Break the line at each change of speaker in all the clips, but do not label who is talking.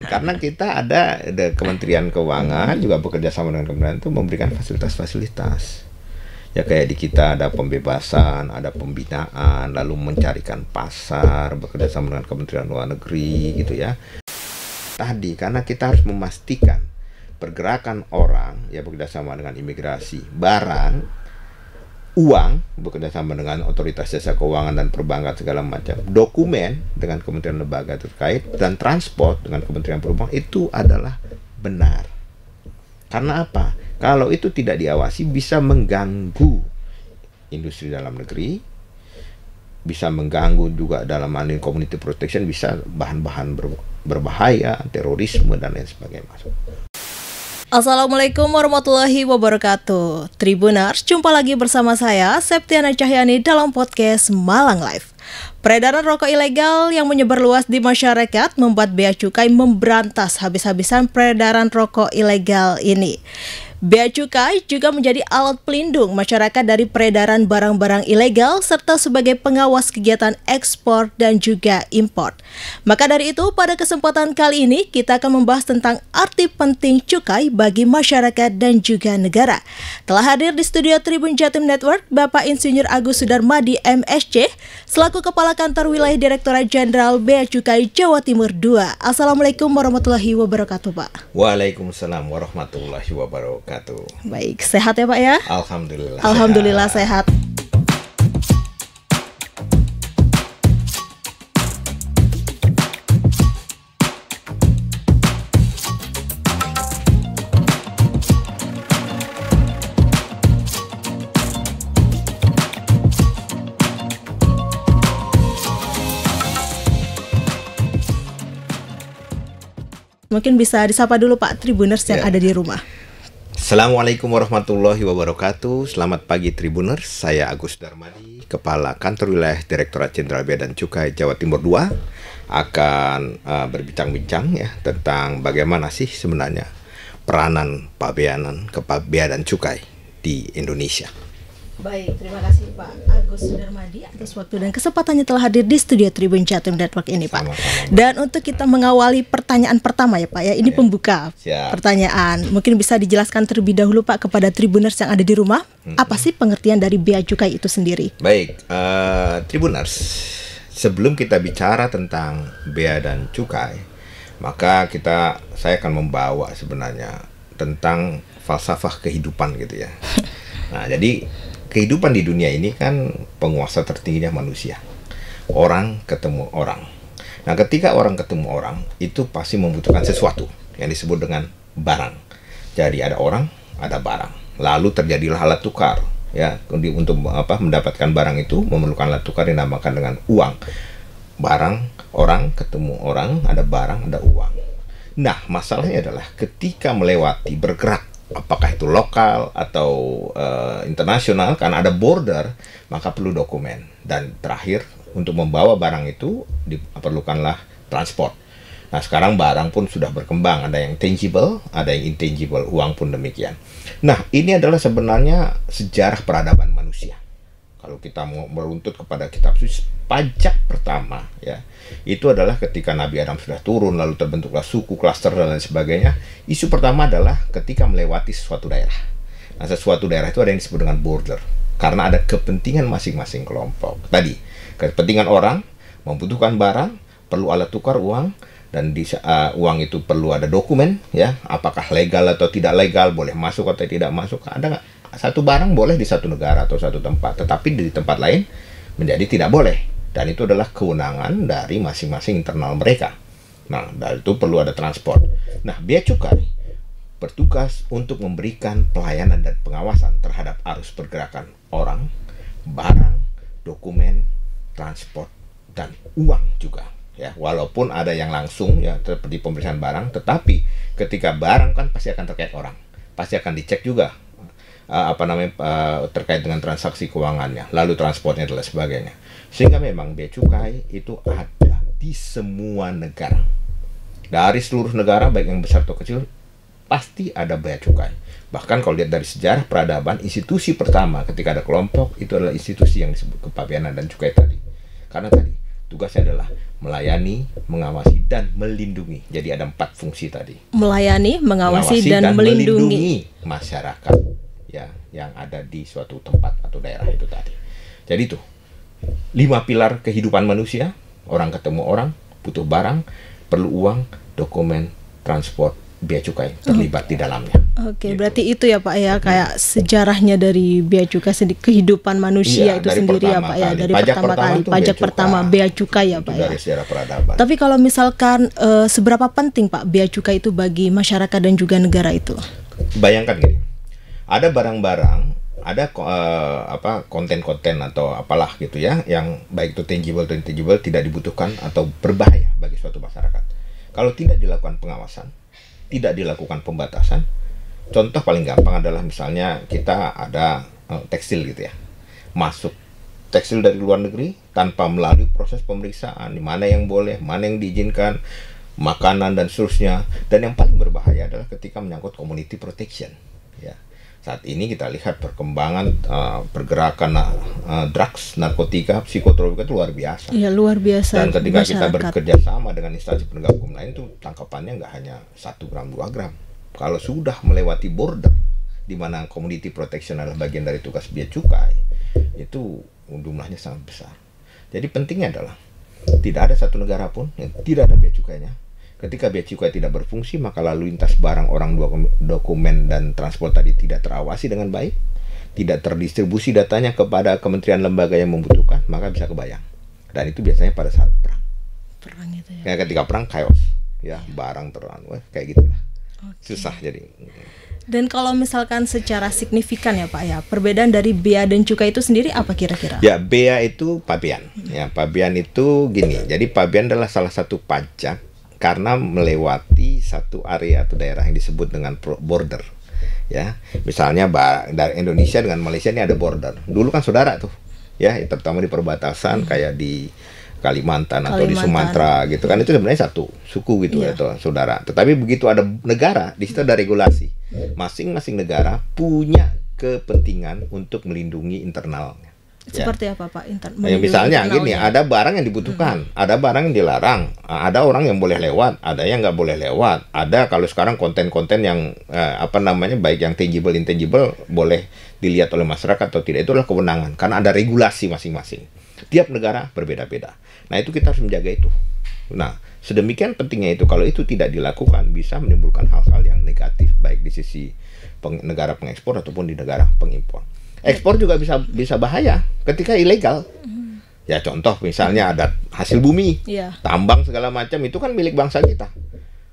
Karena kita ada Kementerian Keuangan juga bekerja sama dengan Kementerian itu memberikan fasilitas-fasilitas. Ya kayak di kita ada pembebasan, ada pembinaan, lalu mencarikan pasar, bekerja sama dengan Kementerian Luar Negeri gitu ya. Tadi karena kita harus memastikan pergerakan orang ya bekerja sama dengan imigrasi, barang, uang bekerja sama dengan otoritas jasa keuangan dan perbankan segala macam, dokumen dengan kementerian lembaga terkait, dan transport dengan Kementerian Perhubungan itu adalah benar. Karena apa? Kalau itu tidak diawasi bisa mengganggu industri dalam negeri, bisa mengganggu juga dalam hal ini community protection, bisa bahan-bahan berbahaya, terorisme dan lain sebagainya masuk.
Assalamualaikum warahmatullahi wabarakatuh. Tribuners, jumpa lagi bersama saya Septiana Cahyani dalam podcast Malang Live. Peredaran rokok ilegal yang menyebar luas di masyarakat membuat Bea Cukai memberantas habis-habisan peredaran rokok ilegal ini. Bea Cukai juga menjadi alat pelindung masyarakat dari peredaran barang-barang ilegal serta sebagai pengawas kegiatan ekspor dan juga impor. Maka dari itu, pada kesempatan kali ini kita akan membahas tentang arti penting cukai bagi masyarakat dan juga negara. Telah hadir di studio Tribun Jatim Network Bapak Insinyur Agus Sudarmadi MSc selaku Kepala Kantor Wilayah Direktorat Jenderal Bea Cukai Jawa Timur II. Assalamualaikum warahmatullahi wabarakatuh, Pak.
Waalaikumsalam warahmatullahi wabarakatuh.
Baik, sehat ya Pak ya?
Alhamdulillah.
Alhamdulillah sehat. Mungkin bisa disapa dulu Pak Tribuners yang ada di rumah.
Assalamualaikum warahmatullahi wabarakatuh. Selamat pagi Tribuners. Saya Agus Sudarmadi, Kepala Kantor Wilayah Direktorat Jenderal Bea dan Cukai Jawa Timur II, akan berbincang-bincang ya tentang bagaimana sih sebenarnya peranan pabeanan Bea dan Cukai di Indonesia.
Baik, terima kasih Pak Agus Sudarmadi atas waktu dan kesempatannya telah hadir di studio Tribun Jatim Network ini Pak.
Sama-sama.
Dan untuk kita mengawali pertanyaan pertama ya Pak ya, ini pembuka pertanyaan. Mungkin bisa dijelaskan terlebih dahulu Pak kepada Tribuners yang ada di rumah, apa sih pengertian dari Bea Cukai itu sendiri?
Baik, Tribuners, sebelum kita bicara tentang Bea dan Cukai, maka saya akan membawa sebenarnya tentang falsafah kehidupan gitu ya. Nah, jadi kehidupan di dunia ini kan penguasa tertingginya manusia. Orang ketemu orang. Nah, ketika orang ketemu orang, itu pasti membutuhkan sesuatu yang disebut dengan barang. Jadi ada orang, ada barang. Lalu terjadilah alat tukar. Ya, untuk mendapatkan barang itu memerlukan alat tukar yang dinamakan dengan uang. Barang, orang ketemu orang, ada barang, ada uang. Nah, masalahnya adalah ketika melewati bergerak, apakah itu lokal atau internasional, karena ada border, maka perlu dokumen. Dan terakhir, untuk membawa barang itu diperlukanlah transport. Nah, sekarang barang pun sudah berkembang, ada yang tangible, ada yang intangible, uang pun demikian. Nah, ini adalah sebenarnya sejarah peradaban manusia. Kalau kita mau meruntut kepada kitab suci, pajak pertama ya, itu adalah ketika Nabi Adam sudah turun, lalu terbentuklah suku, klaster dan lain sebagainya. Isu pertama adalah ketika melewati suatu daerah. Nah, sesuatu daerah itu ada yang disebut dengan border, karena ada kepentingan masing-masing kelompok. Tadi, kepentingan orang membutuhkan barang, perlu alat tukar uang, dan uang itu perlu ada dokumen ya, apakah legal atau tidak legal, boleh masuk atau tidak masuk. Ada nggak? Satu barang boleh di satu negara atau satu tempat, tetapi di tempat lain menjadi tidak boleh. Dan itu adalah kewenangan dari masing-masing internal mereka. Nah, dari itu perlu ada transport. Nah, Bea Cukai bertugas untuk memberikan pelayanan dan pengawasan terhadap arus pergerakan orang, barang, dokumen, transport, dan uang juga. Ya, walaupun ada yang langsung ya seperti pemeriksaan barang, tetapi ketika barang kan pasti akan terkait orang, pasti akan dicek juga terkait dengan transaksi keuangannya, lalu transportnya dan sebagainya. Sehingga memang Bea Cukai itu ada di semua negara. Dari seluruh negara, baik yang besar atau kecil, pasti ada Bea Cukai. Bahkan kalau lihat dari sejarah peradaban, institusi pertama ketika ada kelompok, itu adalah institusi yang disebut kepabeanan dan cukai tadi. Karena tadi, Tugasnya adalah melayani, mengawasi, dan melindungi. Jadi ada 4 fungsi tadi.
Melayani, mengawasi dan melindungi
masyarakat ya yang ada di suatu tempat atau daerah itu tadi. Jadi itu 5 pilar kehidupan manusia. Orang ketemu orang, butuh barang, perlu uang, dokumen, transport, bea cukai terlibat di dalamnya.
Oke, berarti itu ya Pak ya, kayak sejarahnya dari bea cukai kehidupan manusia itu sendiri ya Pak ya, dari pertama kali pajak pertama bea cukai ya Pak ya.
Dari sejarah peradaban.
Tapi kalau misalkan seberapa penting Pak bea cukai itu bagi masyarakat dan juga negara itu?
Bayangkan gini, ada barang-barang, ada konten-konten atau apalah gitu ya, yang baik itu tangible atau intangible tidak dibutuhkan atau berbahaya bagi suatu masyarakat. Kalau tidak dilakukan pengawasan, tidak dilakukan pembatasan, contoh paling gampang adalah misalnya kita ada tekstil gitu ya, masuk tekstil dari luar negeri tanpa melalui proses pemeriksaan, mana yang boleh, mana yang diizinkan, makanan dan seterusnya. Dan yang paling berbahaya adalah ketika menyangkut community protection ya. Saat ini kita lihat perkembangan pergerakan drugs, narkotika, psikotropika itu luar biasa.
Iya, luar biasa.
Dan ketika kita bekerja sama dengan instansi penegak hukum lain, itu tangkapannya nggak hanya 1 gram, 2 gram. Kalau sudah melewati border, di mana community protection adalah bagian dari tugas bea cukai, itu jumlahnya sangat besar. Jadi pentingnya adalah tidak ada satu negara pun yang tidak ada bea cukainya. Ketika bea cukai tidak berfungsi, maka lalu lintas barang, orang, dokumen, dan transport tadi tidak terawasi dengan baik, tidak terdistribusi datanya kepada kementerian lembaga yang membutuhkan, maka bisa kebayang. Dan itu biasanya pada saat perang.
Perang itu ya.
Kayak ketika perang chaos, ya barang kayak gitulah. Susah jadi.
Dan kalau misalkan secara signifikan ya Pak ya, perbedaan dari bea dan cukai itu sendiri apa kira-kira?
Ya, bea itu pabean. Ya, pabean itu gini. Jadi pabean adalah salah satu pajak karena melewati satu area atau daerah yang disebut dengan border. Ya, misalnya dari Indonesia dengan Malaysia ini ada border. Dulu kan saudara tuh, ya, terutama di perbatasan kayak di Kalimantan atau di Sumatera gitu kan, itu sebenarnya satu suku gitu ya, atau saudara. Tetapi begitu ada negara, di situ ada regulasi. Masing-masing negara punya kepentingan untuk melindungi internalnya.
Seperti apa Pak?
Misalnya gini, ada barang yang dibutuhkan, ada barang yang dilarang, ada orang yang boleh lewat, ada yang nggak boleh lewat, ada kalau sekarang konten-konten yang baik yang tangible, intangible boleh dilihat oleh masyarakat atau tidak, itu adalah kewenangan karena ada regulasi masing-masing. Tiap negara berbeda-beda. Nah itu kita harus menjaga itu. Nah sedemikian pentingnya itu, kalau itu tidak dilakukan bisa menimbulkan hal-hal yang negatif baik di sisi negara pengekspor ataupun di negara pengimpor. Ekspor juga bisa bahaya ketika ilegal. Ya contoh misalnya ada hasil bumi, tambang segala macam, itu kan milik bangsa kita.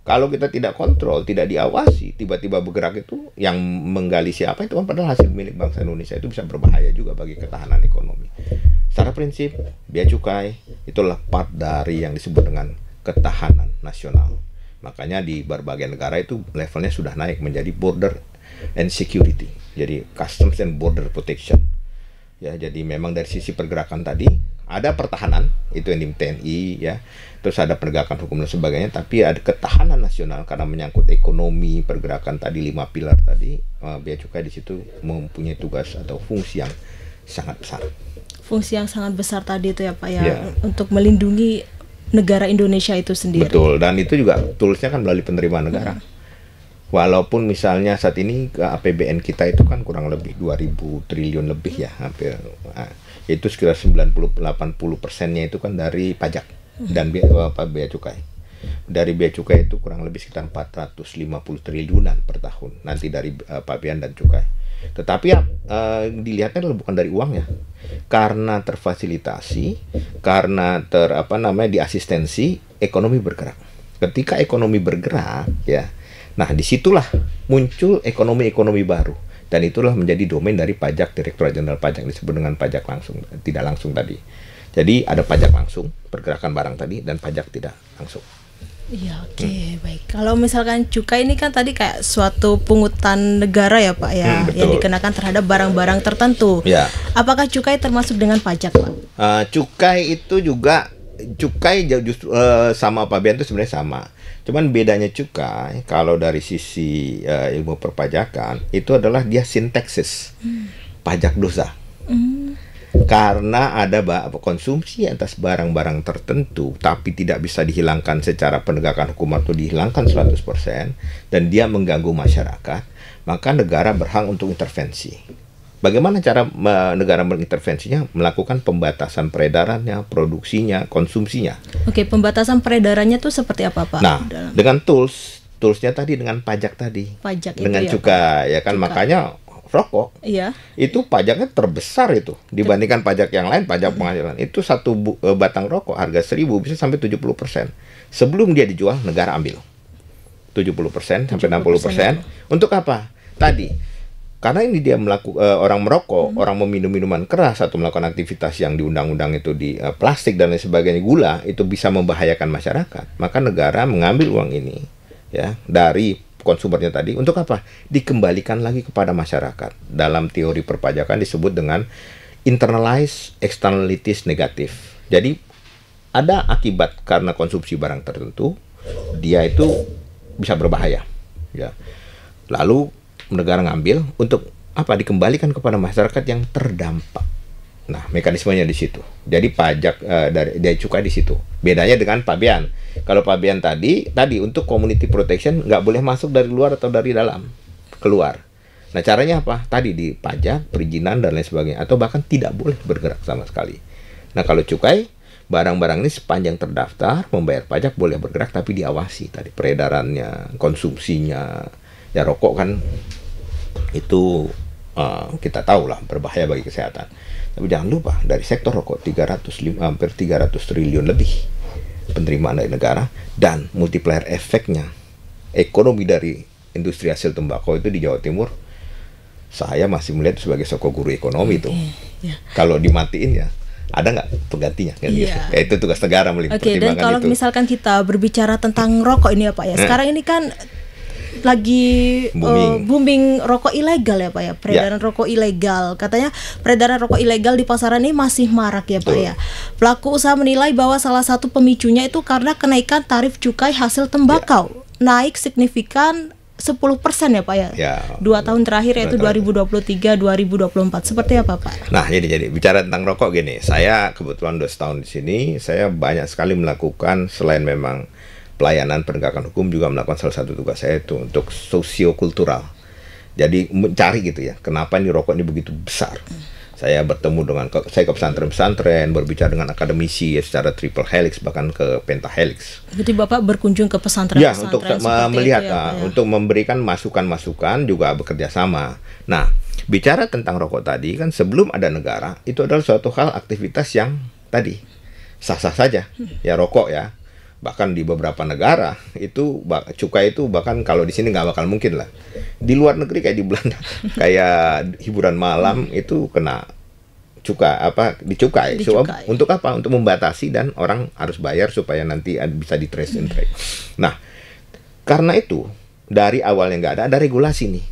Kalau kita tidak kontrol, tidak diawasi, tiba-tiba bergerak itu yang menggali siapa itu kan padahal hasil milik bangsa Indonesia, itu bisa berbahaya juga bagi ketahanan ekonomi. Secara prinsip, bea cukai itulah part dari yang disebut dengan ketahanan nasional. Makanya di berbagai negara itu levelnya sudah naik menjadi border and security. Jadi customs and border protection. Ya, jadi memang dari sisi pergerakan tadi ada pertahanan, itu yang di TNI ya. Terus ada penegakan hukum dan sebagainya, tapi ada ketahanan nasional karena menyangkut ekonomi, pergerakan tadi 5 pilar tadi. Bea cukai di situ mempunyai tugas atau fungsi yang sangat besar.
Fungsi yang sangat besar tadi itu ya Pak ya, untuk melindungi negara Indonesia itu sendiri. Betul,
dan itu juga toolsnya kan melalui penerimaan negara. Walaupun misalnya saat ini APBN kita itu kan kurang lebih 2.000 triliun lebih ya, hampir itu sekitar 90-80%-nya itu kan dari pajak dan bea cukai. Dari bea cukai itu kurang lebih sekitar 450 triliunan per tahun nanti dari pabean dan cukai. Tetapi dilihatnya adalah bukan dari uangnya, karena terfasilitasi, karena diasistensi, ekonomi bergerak. Ketika ekonomi bergerak ya, nah disitulah muncul ekonomi baru, dan itulah menjadi domain dari pajak, Direktorat Jenderal Pajak, disebut dengan pajak langsung tidak langsung tadi. Jadi ada pajak langsung pergerakan barang tadi dan pajak tidak langsung.
Iya, oke, baik. Kalau misalkan cukai ini kan tadi kayak suatu pungutan negara ya Pak ya, yang dikenakan terhadap barang-barang tertentu. Ya. Apakah cukai termasuk dengan pajak Pak?
Cukai itu juga, cukai justru sama pabean itu sebenarnya sama. Cuman bedanya cukai kalau dari sisi ilmu perpajakan itu adalah dia sintaksis pajak dosa. Karena ada konsumsi atas barang-barang tertentu tapi tidak bisa dihilangkan secara penegakan hukum atau dihilangkan 100% dan dia mengganggu masyarakat, maka negara berhak untuk intervensi. Bagaimana cara negara mengintervensinya? Melakukan pembatasan peredarannya, produksinya, konsumsinya.
Oke, pembatasan peredarannya tuh seperti apa, Pak?
Nah, dengan toolsnya tadi, dengan pajak tadi,
pajak
dengan
itu
cukai, ya kan,
cukai.
Makanya rokok itu pajaknya terbesar itu dibandingkan pajak yang lain. Pajak penghasilan itu satu batang rokok harga 1.000 bisa sampai 70%. Sebelum dia dijual, negara ambil 70% sampai 60%. Untuk apa? Tadi, karena ini dia orang merokok, orang meminum minuman keras atau melakukan aktivitas yang di undang-undang itu di plastik dan lain sebagainya, gula, itu bisa membahayakan masyarakat. Maka negara mengambil uang ini ya dari konsumernya tadi untuk apa? Dikembalikan lagi kepada masyarakat. Dalam teori perpajakan disebut dengan internalized externalities negatif. Jadi ada akibat karena konsumsi barang tertentu, dia itu bisa berbahaya. Ya. Lalu negara ngambil untuk apa? Dikembalikan kepada masyarakat yang terdampak. Nah, mekanismenya di situ. Jadi pajak dari cukai di situ. Bedanya dengan pabean. Kalau pabean tadi untuk community protection nggak boleh masuk dari luar atau dari dalam, keluar. Nah, caranya apa? Tadi di pajak, perizinan dan lain sebagainya, atau bahkan tidak boleh bergerak sama sekali. Nah, kalau cukai, barang-barang ini sepanjang terdaftar membayar pajak boleh bergerak tapi diawasi tadi peredarannya, konsumsinya. Ya, rokok kan itu kita tahu lah berbahaya bagi kesehatan. Tapi jangan lupa dari sektor rokok hampir 300 triliun lebih penerimaan dari negara, dan multiplier efeknya ekonomi dari industri hasil tembakau itu di Jawa Timur saya masih melihat sebagai sosok guru ekonomi itu. Kalau dimatiin ya ada nggak penggantinya kan gitu. Ya, itu tugas negara melihat pertimbangan itu.
Dan kalau misalkan kita berbicara tentang rokok ini ya Pak ya, sekarang ini kan lagi booming rokok ilegal ya Pak ya, peredaran rokok ilegal. Katanya peredaran rokok ilegal di pasaran ini masih marak ya Pak ya. Pelaku usaha menilai bahwa salah satu pemicunya itu karena kenaikan tarif cukai hasil tembakau naik signifikan 10% ya Pak ya. 2 tahun terakhir yaitu 2023-2024. Seperti apa Pak?
Nah, jadi bicara tentang rokok gini, saya kebetulan udah setahun di sini, saya banyak sekali melakukan selain memang pelayanan penegakan hukum, juga melakukan salah satu tugas saya itu untuk sosiokultural. Jadi mencari gitu ya, kenapa ini rokok ini begitu besar. Saya bertemu dengan saya ke pesantren-pesantren, berbicara dengan akademisi ya, secara triple helix bahkan ke pentahelix.
Jadi Bapak berkunjung ke pesantren-pesantren
untuk melihat untuk memberikan masukan-masukan, juga bekerja sama. Nah, bicara tentang rokok tadi kan sebelum ada negara, itu adalah suatu hal aktivitas yang tadi sah-sah saja. Ya, rokok ya. Bahkan di beberapa negara itu cukai itu bahkan kalau di sini nggak bakal mungkin lah. Di luar negeri kayak di Belanda, kayak hiburan malam itu kena dicukai. Untuk apa? Untuk membatasi dan orang harus bayar supaya nanti bisa di trace and track. Nah, karena itu dari awalnya nggak ada regulasi nih.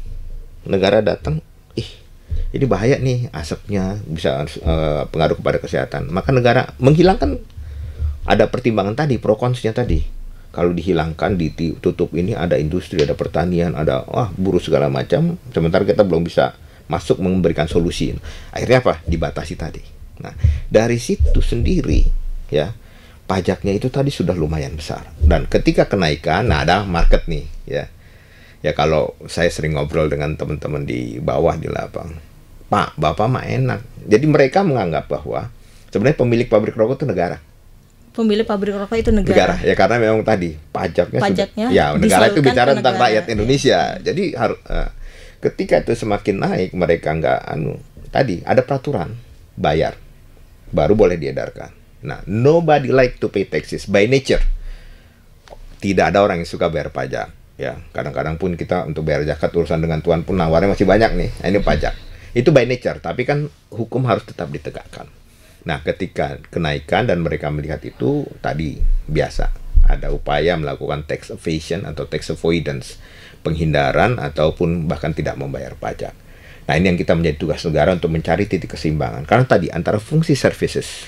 Negara datang, ini bahaya nih asapnya, bisa pengaruh kepada kesehatan. Maka negara menghilangkan. Ada pertimbangan tadi, pro konsnya tadi. Kalau dihilangkan, ditutup ini, ada industri, ada pertanian, ada buruh segala macam. Sementara kita belum bisa masuk memberikan solusi. Akhirnya apa? Dibatasi tadi. Nah, dari situ sendiri ya, pajaknya itu tadi sudah lumayan besar. Dan ketika kenaikan, nah ada market nih ya. Ya kalau saya sering ngobrol dengan teman-teman di bawah di lapang, Pak, Bapak mah enak. Jadi mereka menganggap bahwa sebenarnya pemilik pabrik rokok itu negara.
Pemilik pabrik rokok itu negara.
Ya, karena memang tadi pajaknya ya negara itu bicara tentang rakyat Indonesia. Jadi harus ketika itu semakin naik, mereka nggak tadi ada peraturan bayar baru boleh diedarkan. Nah, nobody like to pay taxes by nature. Tidak ada orang yang suka bayar pajak. Ya, kadang-kadang pun kita untuk bayar zakat urusan dengan Tuhan pun nawarnya masih banyak nih. Nah, ini pajak. Itu by nature, tapi kan hukum harus tetap ditegakkan. Nah, ketika kenaikan dan mereka melihat itu tadi biasa ada upaya melakukan tax evasion atau tax avoidance, penghindaran ataupun bahkan tidak membayar pajak. Nah, ini yang kita menjadi tugas negara untuk mencari titik keseimbangan. Karena tadi antara fungsi services,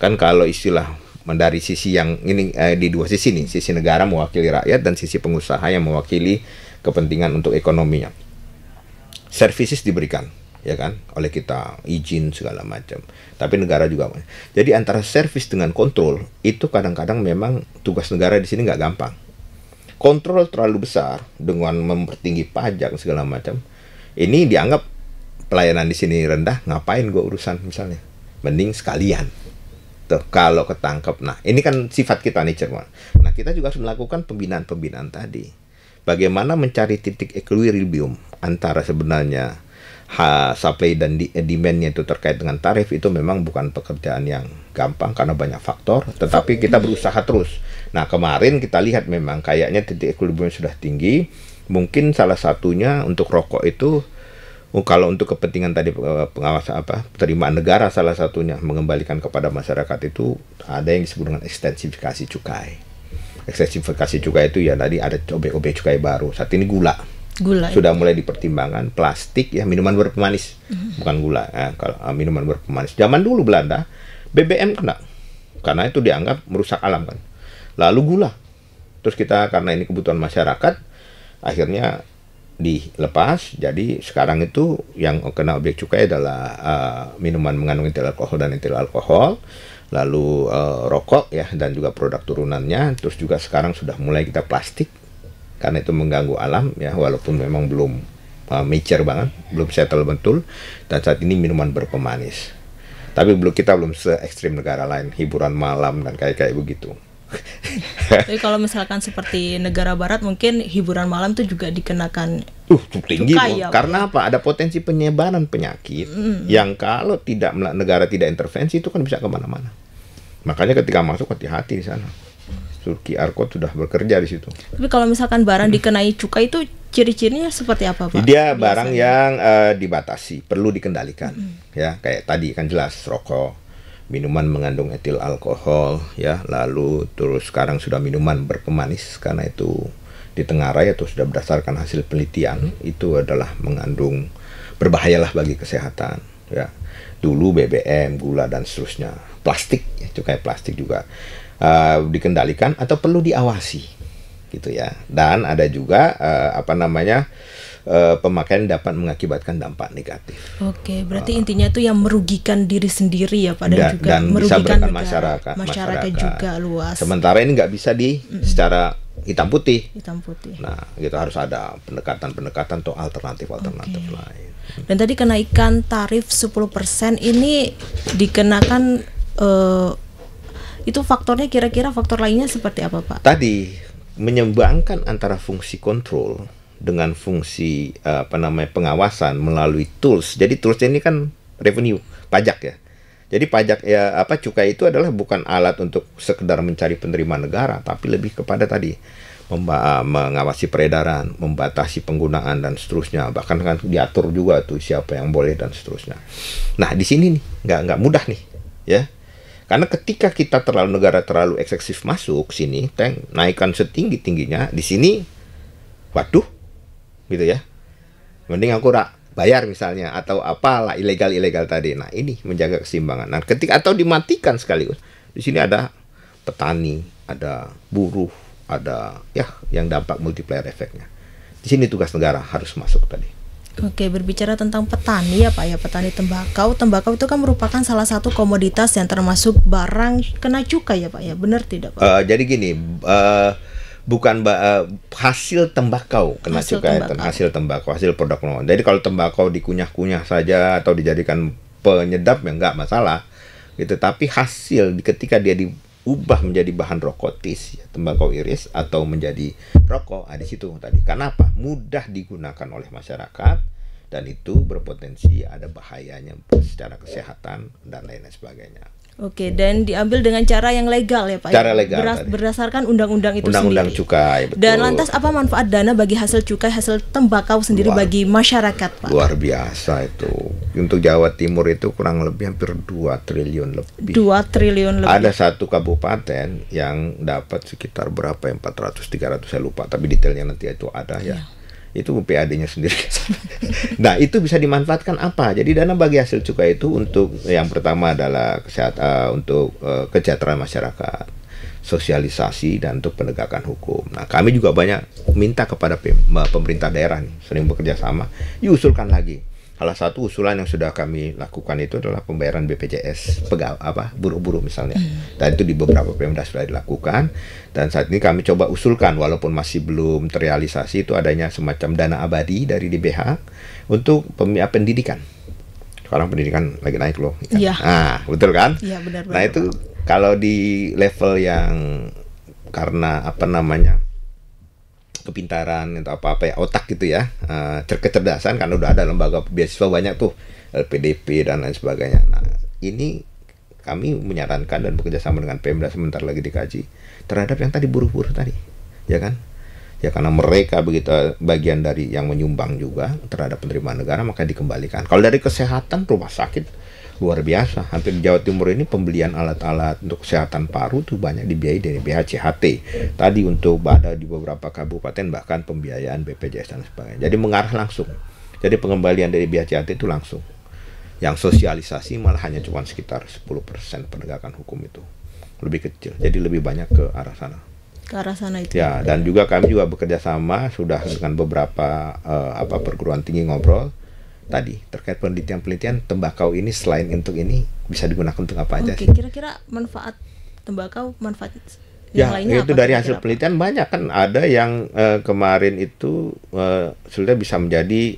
kan kalau istilah dari sisi yang ini di dua sisi nih, sisi negara mewakili rakyat dan sisi pengusaha yang mewakili kepentingan untuk ekonominya. Services diberikan ya kan, oleh kita izin segala macam. Tapi negara juga. Jadi antara servis dengan kontrol itu kadang-kadang memang tugas negara di sini nggak gampang. Kontrol terlalu besar dengan mempertinggi pajak segala macam. Ini dianggap pelayanan di sini rendah, ngapain gue urusan misalnya? Mending sekalian. Tuh, kalau ketangkep. Nah, ini kan sifat kita nih, Cerman. Nah, kita juga harus melakukan pembinaan-pembinaan tadi. Bagaimana mencari titik equilibrium antara sebenarnya supply dan demand-nya itu terkait dengan tarif itu memang bukan pekerjaan yang gampang karena banyak faktor, tetapi kita berusaha terus. Nah, kemarin kita lihat memang kayaknya titik equilibrium sudah tinggi. Mungkin salah satunya untuk rokok itu, kalau untuk kepentingan tadi pengawasan penerimaan negara, salah satunya mengembalikan kepada masyarakat itu ada yang disebut dengan ekstensifikasi cukai. Ekstensifikasi cukai itu ya tadi ada objek-objek cukai baru. Saat ini gula sudah mulai dipertimbangkan, plastik ya, minuman berpemanis, bukan gula ya, kalau minuman berpemanis. Zaman dulu Belanda BBM kena karena itu dianggap merusak alam kan. Lalu gula, terus kita karena ini kebutuhan masyarakat akhirnya dilepas. Jadi sekarang itu yang kena objek cukai adalah minuman mengandung etil alkohol dan etil alkohol, lalu rokok ya, dan juga produk turunannya. Terus juga sekarang sudah mulai kita plastik karena itu mengganggu alam ya, walaupun memang belum mature banget, belum settle betul. Dan saat ini minuman berpemanis, tapi kita belum se ekstrim negara lain, hiburan malam dan kayak begitu.
Tapi kalau misalkan seperti negara barat mungkin hiburan malam itu juga dikenakan
tinggi ya, karena apa? Ada potensi penyebaran penyakit yang kalau negara tidak intervensi itu kan bisa kemana-mana. Makanya ketika masuk hati-hati di sana. QR code sudah bekerja di situ.
Tapi kalau misalkan barang dikenai cukai itu ciri-cirinya seperti apa, Pak?
Dia barang yang dibatasi, perlu dikendalikan. Ya, kayak tadi kan jelas rokok, minuman mengandung etil alkohol, ya, lalu terus sekarang sudah minuman berpemanis karena itu ditengarai atau sudah berdasarkan hasil penelitian itu adalah mengandung berbahayalah bagi kesehatan. Ya, dulu BBM, gula dan seterusnya, plastik, ya, cukai plastik juga. Dikendalikan atau perlu diawasi gitu ya. Dan ada juga pemakaian dapat mengakibatkan dampak negatif.
Oke, berarti intinya itu yang merugikan diri sendiri ya, Pak, dan juga
dan
merugikan
masyarakat
juga luas.
Sementara ini nggak bisa secara hitam putih. Nah, gitu harus ada pendekatan atau alternatif lain.
Dan tadi kenaikan tarif 10% ini dikenakan itu faktornya, kira-kira faktor lainnya seperti apa, Pak?
Tadi menyeimbangkan antara fungsi kontrol dengan fungsi pengawasan melalui tools. Jadi tools ini kan revenue, pajak ya. Jadi pajak ya cukai itu adalah bukan alat untuk sekedar mencari penerimaan negara, tapi lebih kepada tadi mengawasi peredaran, membatasi penggunaan dan seterusnya. Bahkan kan diatur juga tuh siapa yang boleh dan seterusnya. Nah, di sini nih nggak mudah nih, ya. Karena ketika kita negara terlalu eksesif masuk sini, naikkan setinggi-tingginya, di sini, waduh, gitu ya. Mending aku bayar misalnya, atau apalah ilegal tadi. Nah, ini menjaga keseimbangan. Nah, atau dimatikan sekaligus. Di sini ada petani, ada buruh, ada ya yang dampak multiplier efeknya. Di sini tugas negara harus masuk tadi.
Oke, berbicara tentang petani ya, Pak ya, petani tembakau. Tembakau itu kan merupakan salah satu komoditas yang termasuk barang kena cukai ya, Pak ya. Benar tidak, Pak?
Jadi gini, bukan hasil tembakau kena cukai, hasil tembakau, hasil produk tembakau. Jadi kalau tembakau dikunyah-kunyah saja atau dijadikan penyedap ya nggak masalah gitu. Tapi hasil ketika dia diubah menjadi bahan rokotis, ya, tembakau iris atau menjadi rokok, di situ tadi. Kenapa? Mudah digunakan oleh masyarakat dan itu berpotensi ada bahayanya secara kesehatan dan lain sebagainya.
Oke, dan diambil dengan cara yang legal ya, Pak?
Cara legal
berdasarkan undang-undang itu
undang-undang
sendiri.
Cukai, betul.
Dan lantas apa manfaat dana bagi hasil cukai, hasil tembakau sendiri bagi masyarakat, Pak?
Luar biasa itu. Untuk Jawa Timur itu kurang lebih hampir 2 triliun lebih.
2 triliun lebih.
Ada satu kabupaten yang dapat sekitar berapa ya, 400-300 saya lupa, tapi detailnya nanti itu ada ya. Itu PAD-nya sendiri. Nah, itu bisa dimanfaatkan apa? Jadi dana bagi hasil cukai itu untuk yang pertama adalah kesehatan, untuk kesejahteraan masyarakat, sosialisasi, dan untuk penegakan hukum. Nah, kami juga banyak minta kepada pemerintah daerah nih, sering bekerja sama, diusulkan lagi Salah satu usulan yang sudah kami lakukan itu adalah pembayaran BPJS buruh-buruh misalnya. Dan itu di beberapa Pemda sudah dilakukan. Dan saat ini kami coba usulkan, walaupun masih belum terrealisasi, itu adanya semacam dana abadi dari DBH untuk pendidikan. Sekarang pendidikan lagi naik loh.
Iya.
Nah, betul kan?
Iya, benar.
Nah itu kalau di level yang karena kepintaran atau apa ya, otak gitu ya, kecerdasan, kan udah ada lembaga beasiswa banyak tuh, LPDP dan lain sebagainya. Nah ini kami menyarankan dan bekerja sama dengan Pemda, sebentar lagi dikaji terhadap yang tadi buruh-buruh tadi, ya kan? Ya karena mereka begitu bagian dari yang menyumbang juga terhadap penerimaan negara, maka dikembalikan. Kalau dari kesehatan, rumah sakit luar biasa. Hampir di Jawa Timur ini pembelian alat-alat untuk kesehatan paru tuh banyak dibiayai dari BHCHT. Tadi untuk ada di beberapa kabupaten bahkan pembiayaan BPJS dan sebagainya. Jadi mengarah langsung. Jadi pengembalian dari BHCHT itu langsung. Yang sosialisasi malah hanya cuma sekitar 10% penegakan hukum itu. Lebih kecil. Jadi lebih banyak ke arah sana.
Ke arah sana itu.
Ya, dan juga kami juga bekerja sama sudah dengan beberapa perguruan tinggi ngobrol tadi terkait penelitian tembakau ini, selain untuk ini bisa digunakan untuk apa aja sih?
Kira-kira manfaat tembakau, manfaat yang lainnya
itu
apa?
dari hasil penelitian banyak kan, ada yang kemarin itu sudah bisa menjadi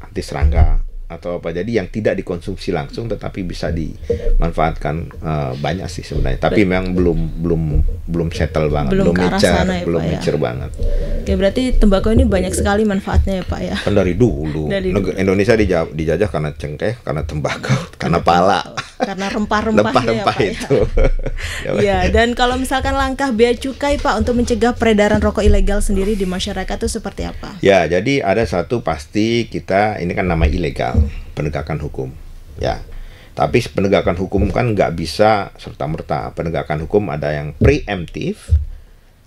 anti serangga atau apa, jadi yang tidak dikonsumsi langsung tetapi bisa dimanfaatkan banyak sih sebenarnya, tapi memang belum settle banget, belum mature banget.
Oke, berarti tembakau ini banyak sekali manfaatnya ya Pak ya.
Kan dari dulu Indonesia dijajah karena cengkeh, karena tembakau, karena pala,
karena rempah-rempahnya ya Pak
itu.
Ya, dan kalau misalkan langkah bea cukai Pak untuk mencegah peredaran rokok ilegal sendiri di masyarakat itu seperti apa?
Ya, jadi ada satu pasti, kita ini kan nama ilegal, penegakan hukum, ya. Tapi penegakan hukum kan nggak bisa serta-merta. Penegakan hukum ada yang preemptif,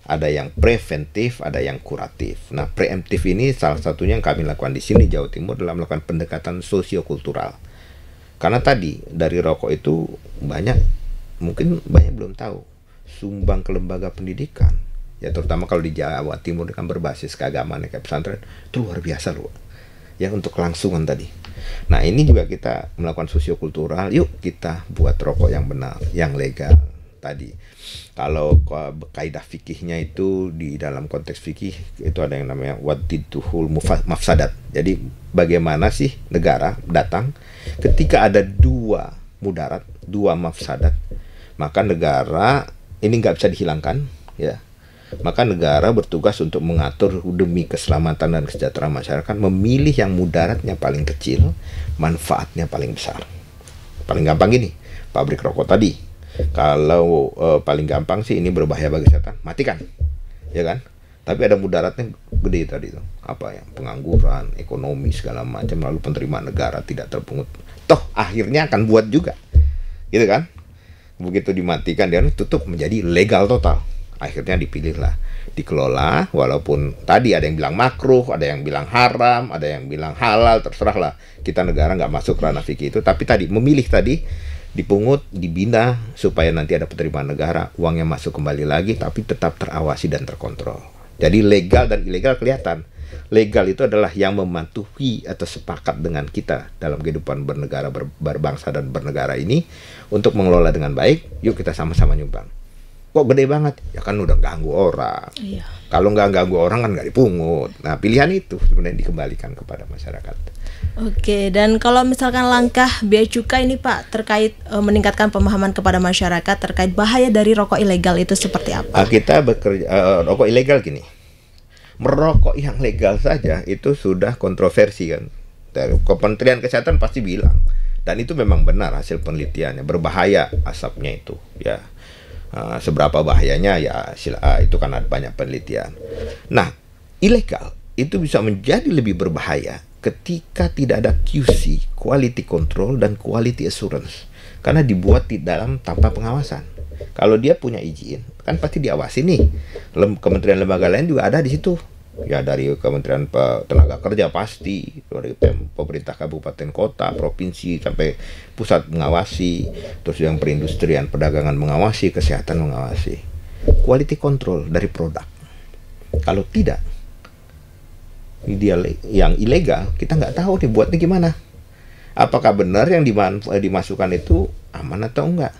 ada yang preventif, ada yang kuratif. Nah, preemptif ini salah satunya yang kami lakukan di sini Jawa Timur dalam melakukan pendekatan sosiokultural. Karena tadi dari rokok itu mungkin banyak belum tahu, sumbang ke lembaga pendidikan, ya terutama kalau di Jawa Timur kan berbasis keagamaan kayak pesantren, itu luar biasa loh. Ya untuk kelangsungan tadi. Nah ini juga kita melakukan sosiokultural. Yuk kita buat rokok yang benar, yang legal tadi. Kalau kaidah fikihnya itu di dalam konteks fikih itu ada yang namanya wadidduhul mafsadat. Jadi bagaimana sih negara datang ketika ada dua mudarat, dua mafsadat, maka negara ini nggak bisa dihilangkan, ya. Maka negara bertugas untuk mengatur demi keselamatan dan kesejahteraan masyarakat, memilih yang mudaratnya paling kecil, manfaatnya paling besar. Paling gampang gini, pabrik rokok tadi, kalau paling gampang sih ini berbahaya bagi kesehatan, matikan, ya kan? Tapi ada mudaratnya gede tadi tuh, apa ya, pengangguran, ekonomi segala macam, lalu penerimaan negara tidak terpungut. Toh akhirnya akan buat juga, gitu kan? Begitu dimatikan dia tutup menjadi legal total. Akhirnya dipilihlah, dikelola, walaupun tadi ada yang bilang makruh, ada yang bilang haram, ada yang bilang halal, terserahlah. Kita negara nggak masuk ranah fikih itu, tapi tadi memilih tadi, dipungut, dibina, supaya nanti ada penerimaan negara, uangnya masuk kembali lagi, tapi tetap terawasi dan terkontrol. Jadi legal dan ilegal kelihatan. Legal itu adalah yang mematuhi atau sepakat dengan kita dalam kehidupan bernegara, berbangsa dan bernegara ini, untuk mengelola dengan baik. Yuk kita sama-sama nyumbang. Kok gede banget? Ya kan udah ganggu orang. Iya. Kalau nggak ganggu orang kan nggak dipungut. Nah pilihan itu sebenarnya dikembalikan kepada masyarakat.
Oke, dan kalau misalkan langkah bea cukai ini Pak terkait meningkatkan pemahaman kepada masyarakat terkait bahaya dari rokok ilegal itu seperti apa?
Kita bekerja rokok ilegal gini. Merokok yang legal saja itu sudah kontroversi kan. Dari Kementerian Kesehatan pasti bilang, dan itu memang benar hasil penelitiannya, berbahaya asapnya itu, ya. Seberapa bahayanya ya itu kan ada banyak penelitian. Nah, ilegal itu bisa menjadi lebih berbahaya ketika tidak ada QC, quality control, dan quality assurance, karena dibuat di dalam tanpa pengawasan. Kalau dia punya izin kan pasti diawasi nih. Kementerian lembaga lain juga ada di situ. Ya dari Kementerian Tenaga Kerja pasti, dari pemerintah kabupaten kota, provinsi sampai pusat mengawasi, terus yang perindustrian, perdagangan mengawasi, kesehatan mengawasi. Quality control dari produk. Kalau tidak, dia yang ilegal kita nggak tahu dibuatnya gimana, apakah benar yang dimasukkan itu aman atau enggak?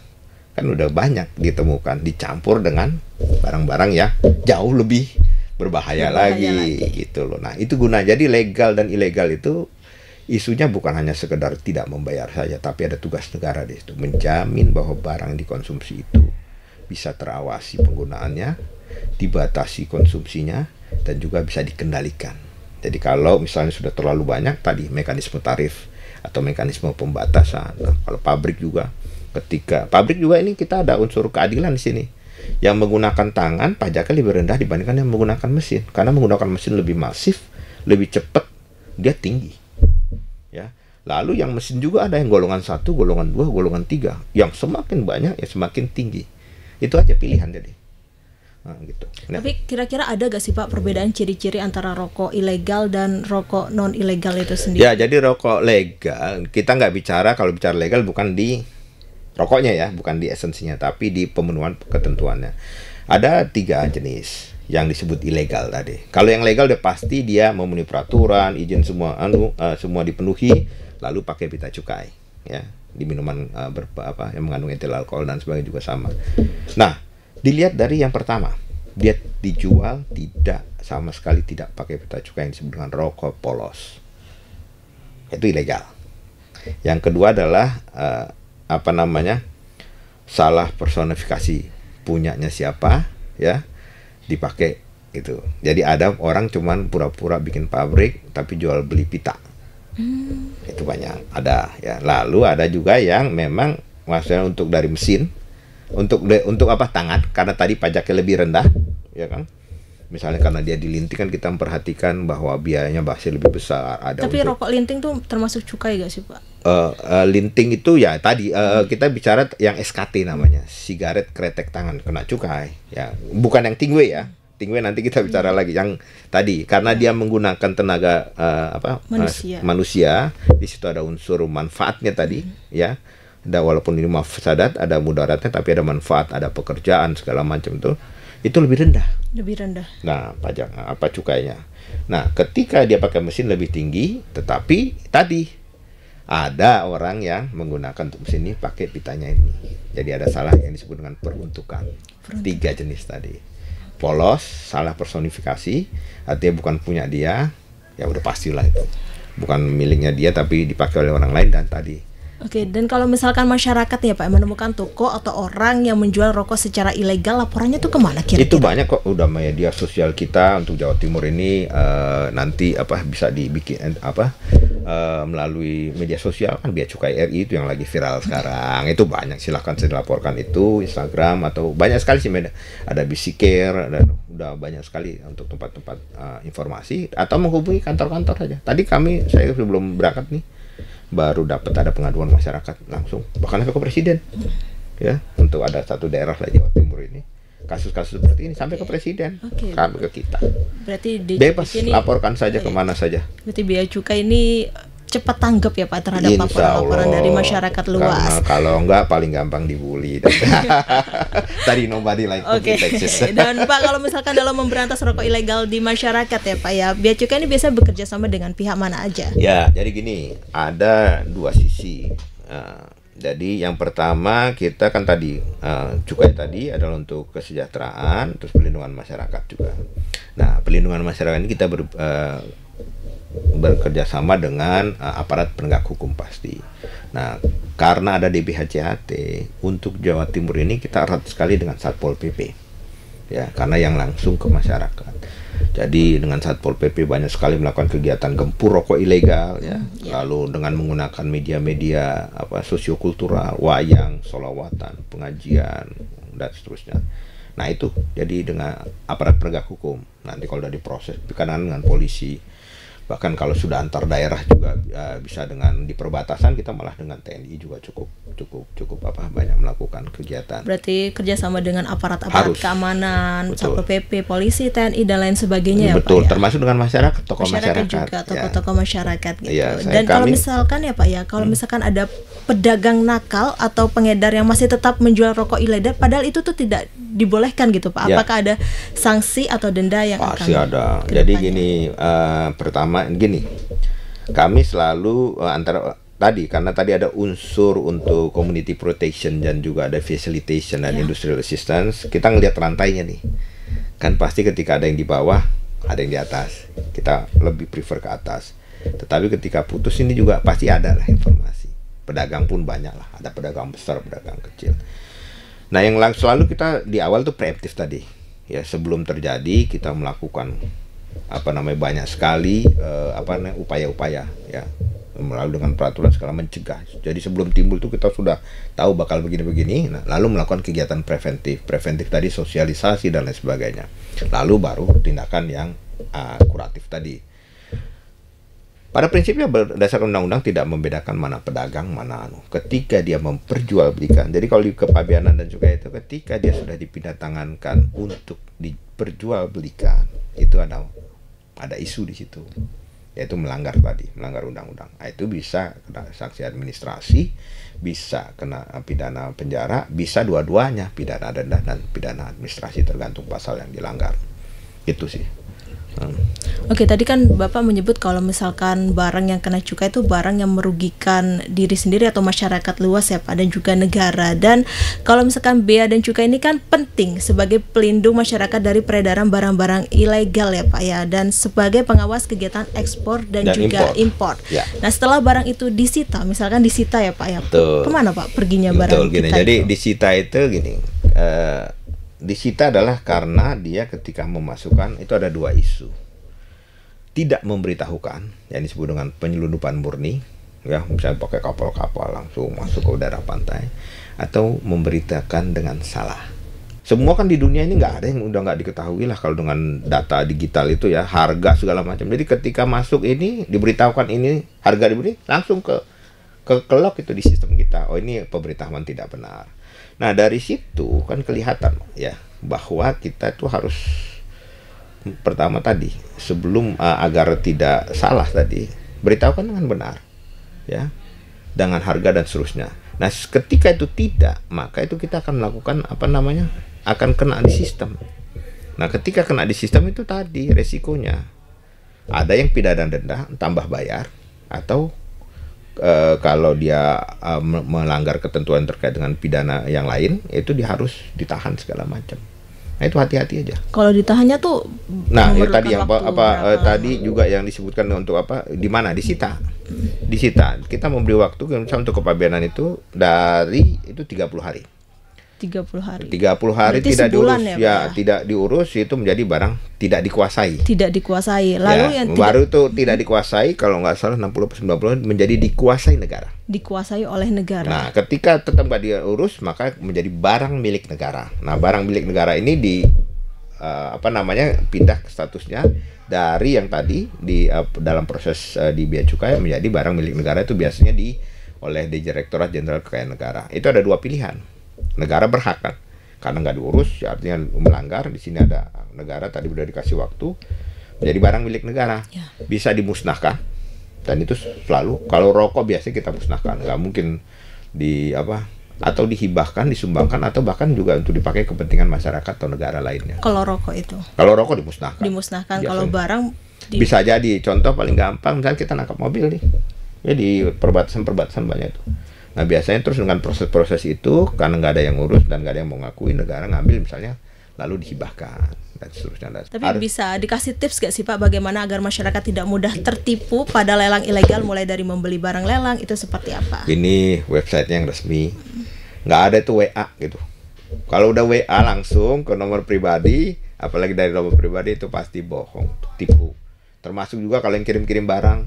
Kan udah banyak ditemukan dicampur dengan barang-barang yang jauh lebih berbahaya lagi gitu loh. Nah, itu guna. Jadi legal dan ilegal itu isunya bukan hanya sekedar tidak membayar saja, tapi ada tugas negara di situ, menjamin bahwa barang yang dikonsumsi itu bisa terawasi penggunaannya, dibatasi konsumsinya, dan juga bisa dikendalikan. Jadi kalau misalnya sudah terlalu banyak, tadi mekanisme tarif atau mekanisme pembatasan. Nah, kalau pabrik juga, ketika pabrik juga ini kita ada unsur keadilan di sini. Yang menggunakan tangan pajaknya lebih rendah dibandingkan yang menggunakan mesin, karena menggunakan mesin lebih masif, lebih cepat, dia tinggi. Ya. Lalu yang mesin juga ada yang golongan 1, golongan 2, golongan 3. Yang semakin banyak ya semakin tinggi. Itu aja pilihan jadi. Nah, gitu. Nah.
Tapi kira-kira ada gak sih Pak perbedaan ciri-ciri antara rokok ilegal dan rokok non ilegal itu sendiri?
Ya, jadi rokok legal kita nggak bicara, kalau bicara legal bukan di rokoknya ya, bukan di esensinya, tapi di pemenuhan ketentuannya. Ada 3 jenis yang disebut ilegal tadi. Kalau yang legal udah pasti dia memenuhi peraturan, izin semua semua dipenuhi, lalu pakai pita cukai ya. Di minuman yang mengandung etil alkohol dan sebagainya juga sama. Nah, dilihat dari yang pertama, dia dijual tidak sama sekali tidak pakai pita cukai, yang disebut dengan rokok polos. Itu ilegal. Yang kedua adalah salah personifikasi, punyanya siapa ya, dipakai itu. Jadi ada orang cuman pura-pura bikin pabrik tapi jual beli pita. Itu banyak ada ya. Lalu ada juga yang memang maksudnya untuk dari mesin, untuk tangan, karena tadi pajaknya lebih rendah ya kan. Misalnya karena dia dilinting kan kita memperhatikan bahwa biayanya pasti lebih besar. Ada
tapi rokok linting tuh termasuk cukai gak sih Pak?
Linting itu ya tadi kita bicara yang SKT namanya, sigaret kretek tangan, kena cukai ya, bukan yang tingwe ya. Tingwe nanti kita bicara lagi. Yang tadi karena dia menggunakan tenaga manusia, di situ ada unsur manfaatnya tadi ya. Ada, walaupun ini mafsadat, ada mudaratnya, tapi ada manfaat, ada pekerjaan segala macam tuh. Itu lebih rendah.
Lebih rendah.
Nah, pajak cukainya. Nah, ketika dia pakai mesin lebih tinggi, tetapi tadi ada orang yang menggunakan untuk mesin ini pakai pitanya ini. Jadi ada salah yang disebut dengan peruntukan. 3 jenis tadi. Polos, salah personifikasi, artinya bukan punya dia, ya udah pastilah itu. Bukan miliknya dia tapi dipakai oleh orang lain, dan tadi.
Oke, dan kalau misalkan masyarakat ya Pak menemukan toko atau orang yang menjual rokok secara ilegal, laporannya tuh kemana kira-kira?
Itu banyak kok, udah media sosial kita untuk Jawa Timur ini nanti bisa dibikin melalui media sosial kan, Bea Cukai RI itu yang lagi viral sekarang. Itu banyak, silahkan saya laporkan itu Instagram atau banyak sekali sih media. Ada Bisikir dan udah banyak sekali untuk tempat-tempat informasi, atau menghubungi kantor-kantor saja. Tadi saya sebelum berangkat nih baru dapat ada pengaduan masyarakat langsung, bahkan sampai ke presiden ya, untuk ada satu daerah lah Jawa Timur ini kasus-kasus seperti ini sampai ke presiden, sampai ke kita. Berarti bebas laporkan saja kemana saja.
Berarti Bea Cukai ini cepat tanggap ya Pak terhadap laporan-laporan dari masyarakat luas.
Kalau enggak paling gampang dibully. Tadi nobody like Texas.
Dan Pak, kalau misalkan dalam memberantas rokok ilegal di masyarakat ya Pak ya, Bea Cukai ini biasa bekerja sama dengan pihak mana aja?
Ya, jadi gini, ada 2 sisi. Jadi yang pertama kita kan tadi cukai tadi adalah untuk kesejahteraan, terus perlindungan masyarakat juga. Nah, perlindungan masyarakat ini kita bekerja sama dengan aparat penegak hukum pasti. Nah, karena ada DBHCHT, untuk Jawa Timur ini kita erat sekali dengan Satpol PP. Ya, karena yang langsung ke masyarakat. Jadi dengan Satpol PP banyak sekali melakukan kegiatan gempur rokok ilegal ya. Lalu dengan menggunakan media-media sosiokultural, wayang, sholawatan, pengajian dan seterusnya. Nah, itu jadi dengan aparat penegak hukum. Nanti kalau udah diproses berkenaan dengan polisi. Bahkan kalau sudah antar daerah juga bisa dengan di perbatasan, kita malah dengan TNI juga cukup banyak melakukan kegiatan.
Berarti kerjasama dengan aparat-aparat keamanan, Satpol PP, polisi, TNI dan lain sebagainya.
Betul,
ya Pak ya?
Termasuk dengan masyarakat, tokoh masyarakat
juga, tokoh-tokoh masyarakat gitu.
Ya,
dan kalau misalkan ya Pak ya, kalau misalkan ada pedagang nakal atau pengedar yang masih tetap menjual rokok ilegal, padahal itu tuh tidak dibolehkan gitu Pak. Apakah ada sanksi atau denda yang
pasti ada. Jadi gini, pertama gini, kami selalu tadi karena tadi ada unsur untuk community protection dan juga ada facilitation dan industrial assistance, kita ngelihat rantainya nih. Kan pasti ketika ada yang di bawah, ada yang di atas. Kita lebih prefer ke atas. Tetapi ketika putus ini juga pasti ada lah informasi. Pedagang pun banyak lah, ada pedagang besar, pedagang kecil. Nah, yang selalu kita di awal tuh preemptif tadi. Ya, sebelum terjadi kita melakukan banyak sekali upaya-upaya ya, melalui dengan peraturan segala mencegah. Jadi sebelum timbul tuh kita sudah tahu bakal begini-begini, nah, lalu melakukan kegiatan preventif tadi, sosialisasi dan lain sebagainya. Lalu baru tindakan yang kuratif tadi. Pada prinsipnya berdasarkan undang-undang tidak membedakan mana pedagang, mana ketika dia memperjualbelikan. Jadi kalau di kepabeanan dan juga itu ketika dia sudah dipindah tangankan untuk diperjualbelikan, itu ada isu di situ, yaitu melanggar undang-undang. Nah, itu bisa kena sanksi administrasi, bisa kena pidana penjara, bisa dua-duanya, pidana denda dan pidana administrasi tergantung pasal yang dilanggar. Itu sih.
Oke, tadi kan Bapak menyebut kalau misalkan barang yang kena cukai itu barang yang merugikan diri sendiri atau masyarakat luas ya Pak, dan juga negara. Dan kalau misalkan bea dan cukai ini kan penting sebagai pelindung masyarakat dari peredaran barang-barang ilegal ya Pak ya, dan sebagai pengawas kegiatan ekspor dan juga impor. Ya. Nah, setelah barang itu disita, misalkan disita ya Pak ya, kemana Pak perginya barang kita?
Jadi disita itu gini. Disita adalah karena dia ketika memasukkan itu ada dua isu. Tidak memberitahukan, yang disebut dengan penyelundupan murni, ya misalnya pakai kapal-kapal langsung masuk ke udara pantai, atau memberitakan dengan salah. Semua kan di dunia ini nggak ada yang udah nggak diketahui lah kalau dengan data digital itu ya, harga segala macam. Jadi ketika masuk ini diberitahukan ini harga diberi, langsung ke kelok itu di sistem kita. Oh, ini pemberitahuan tidak benar. Nah, dari situ kan kelihatan ya bahwa kita itu harus pertama tadi sebelum agar tidak salah tadi beritahukan dengan benar ya, dengan harga dan seterusnya. Nah, ketika itu tidak, maka itu kita akan melakukan akan kena di sistem. Nah, ketika kena di sistem itu tadi resikonya ada yang pidana denda tambah bayar, atau kalau dia melanggar ketentuan terkait dengan pidana yang lain, itu dia harus ditahan segala macam. Nah, itu hati-hati aja.
Kalau ditahannya tuh,
nah itu tadi yang tadi juga yang disebutkan untuk di mana disita. Kita memberi waktu misalnya untuk kepabeanan itu dari itu 30 hari. 30 hari berarti tidak diurus ya, tidak diurus, itu menjadi barang tidak dikuasai. Lalu ya, yang baru itu tidak dikuasai, kalau nggak salah 60-90 menjadi dikuasai oleh negara. Nah, ketika tetap nggak diurus, maka menjadi barang milik negara. Nah, barang milik negara ini pindah statusnya dari yang tadi dalam proses di bea cukai menjadi barang milik negara, itu biasanya oleh Direktorat Jenderal Kekayaan Negara. Itu ada dua pilihan. Negara berhak kan, karena nggak diurus, ya artinya melanggar. Di sini ada negara tadi udah dikasih waktu, menjadi barang milik negara, bisa dimusnahkan. Dan itu selalu, kalau rokok biasanya kita musnahkan, nggak mungkin atau dihibahkan, disumbangkan, atau bahkan juga untuk dipakai kepentingan masyarakat atau negara lainnya.
Kalau rokok itu?
Kalau rokok dimusnahkan.
Kalau barang
bisa jadi. Contoh paling gampang, misalnya kita nangkap mobil nih, ya di perbatasan banyak itu. Nah, biasanya terus dengan proses-proses itu, karena nggak ada yang ngurus dan nggak ada yang mau ngakui, negara ngambil misalnya, lalu dihibahkan dan seterusnya.
Tapi bisa dikasih tips nggak sih Pak, bagaimana agar masyarakat tidak mudah tertipu pada lelang ilegal, mulai dari membeli barang lelang itu seperti apa?
Ini websitenya yang resmi, nggak ada itu WA gitu. Kalau udah WA langsung ke nomor pribadi, apalagi dari nomor pribadi, itu pasti bohong, tipu. Termasuk juga kalau yang kirim-kirim barang,